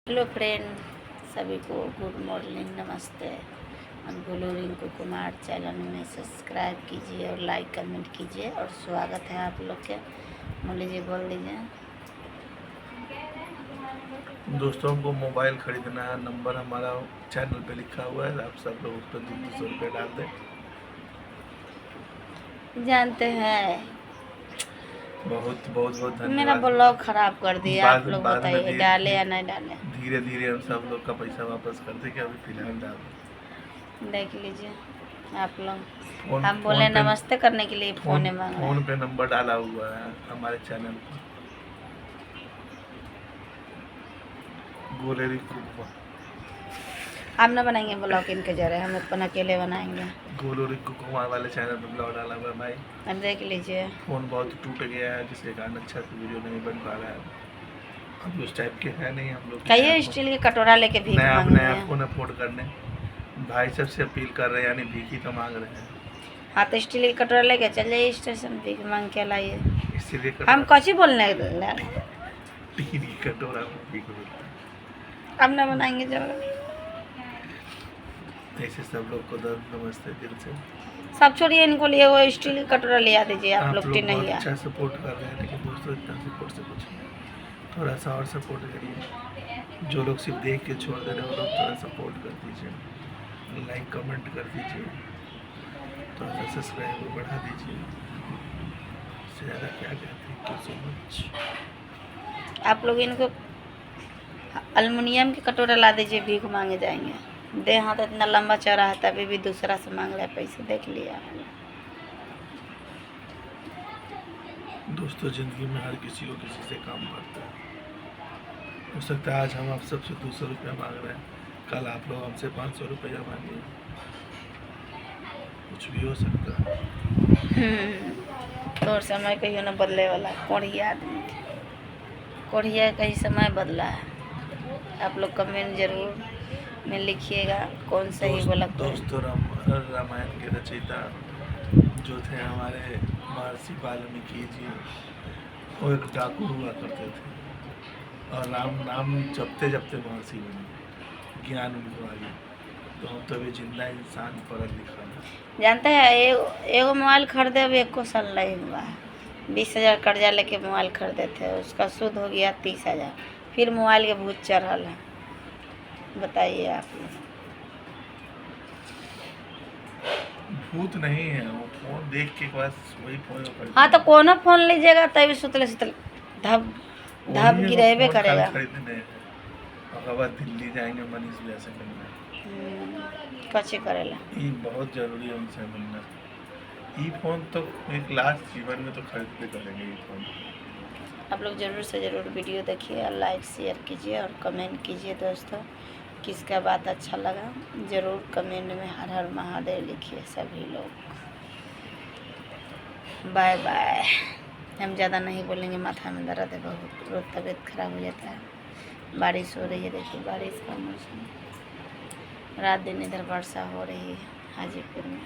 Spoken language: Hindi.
हेलो फ्रेंड, सभी को गुड मॉर्निंग, नमस्ते। अंकुल रिंकू कुमार चैनल में सब्सक्राइब कीजिए और लाइक कमेंट कीजिए और स्वागत है आप लोग के। बोल दीजिए। दोस्तों को मोबाइल खरीदना है, नंबर हमारा चैनल पे लिखा हुआ है, आप सब लोग उस पर 200 रुपये डाल दें। जानते हैं बहुत बहुत बहुत धन्यवाद। मेरा ब्लॉग खराब कर दिया, आप लोग बताइए डाले या नहीं डाले। धीरे धीरे हम सब लोग का पैसा वापस कर देंगे, अभी फिलहाल डाल देख लीजिए आप लोग। फोन हम बोले नमस्ते करने के लिए फोन मांग रहे हैं। फोन पे नंबर डाला हुआ है हमारे चैनल पर। गोले रिंकू कुमार हम ना बनाएंगे ब्लॉग इनके जरिए, हम अपन अकेले बनाएंगे। गोलू रिंकू कुमार वाले चैनल पर ब्लॉग डाला हुआ है भाई। अब देख लीजिए। फ़ोन बहुत टूट गया है, जिसके कारण अच्छा से वीडियो नहीं बन पा रहा है। हम उस टाइप के हैं नहीं, हम लोग कहिए स्टील के कटोरा लेके भीख मांग रहे नया हैं। फ़ोन अफोर्ड करने भाई सबसे अपील कर रहे हैं, यानी भीख ही तो मांग रहे हैं। हाँ तो स्टील के कटोरा लेके चल जाइए स्टेशन, भीख मांग के लाइए। इसीलिए हम कच्ची बोलने कटोरा में भीख मिलता है। अब ना बनाएंगे जब। ऐसे सब लोग को नमस्ते दिल से। सब छोड़िए, इनको लिए वो स्टील की कटोरा ले आ दीजिए। आप लोग बहुत नहीं अच्छा सपोर्ट कर रहे हैं, लेकिन दोस्तों इतना सपोर्ट से कुछ नहीं, थोड़ा सा और सपोर्ट करिए। जो लोग सिर्फ देख के छोड़ दे रहे हैं वो लोग थोड़ा सपोर्ट कर दीजिए, लाइक कमेंट कर दीजिए, थोड़ा सा सब्सक्राइब बढ़ा दीजिए। इससे ज़्यादा क्या कहते हैं। Thank you so much. आप लोग इनको अल्मुनियम की कटोरा ला दीजिए, भीख मांगे जाएंगे। देह हाथ इतना लंबा चौड़ा है, तभी भी दूसरा से मांग रहे पैसे, देख लिया। दोस्तों ज़िंदगी में हर किसी को किसी से काम पड़ता है। हो सकता है आज हम आप सबसे 200 रुपया मांग रहे हैं, कल आप लोग हमसे 500 रुपया मांगिए, कुछ भी हो सकता है। तो समय कहीं ना बदले वाला, कोढ़िया आदमी कोढ़िया कहीं समय बदला है। आप लोग कमेंट जरूर में लिखिएगा कौन सही बोला। दोस्तों रामायण के रचयिता जो थे हमारे महर्षि वाल्मीकि जी, वो एक डाकू हुआ करते थे और राम नाम जपते जपते महर्षि बने, ज्ञान उनको आ गया। तो हम तो अभी जिंदा इंसान पढ़ा लिखा है। जानते हैं एगो मोबाइल खरीदे अभी 1 साल नहीं हुआ है। 20,000 कर्जा लेके मोबाइल खरीदे थे, उसका सूद हो गया 30,000। फिर मोबाइल के भूत चढ़ल है। बताइए आप लोग। भूत नहीं है वो, फोन देख के बस वही फोन। हाँ तो कोनो फोन लीजिएगा तभी सुतले सुतले धब धब गिरेबे करेगा। खरीदने और बाद दिल्ली जाएंगे मनीष भैया से मिलने। कच्चे करेला ये बहुत जरूरी है उनसे मिलना। ये फोन तो एक लास्ट जीवन में तो खरीद के करेंगे ये फोन। आप लोग ज़रूर से ज़रूर वीडियो देखिए और लाइक शेयर कीजिए और कमेंट कीजिए। दोस्तों किसका बात अच्छा लगा ज़रूर कमेंट में हर हर महादेव लिखिए सभी लोग। Bye bye. हम ज़्यादा नहीं बोलेंगे, माथा में दर्द है बहुत, रोज तबीयत खराब हो जाता है। बारिश हो रही है, देखिए बारिश का मौसम, रात दिन इधर वर्षा हो रही है हाजीपुर में।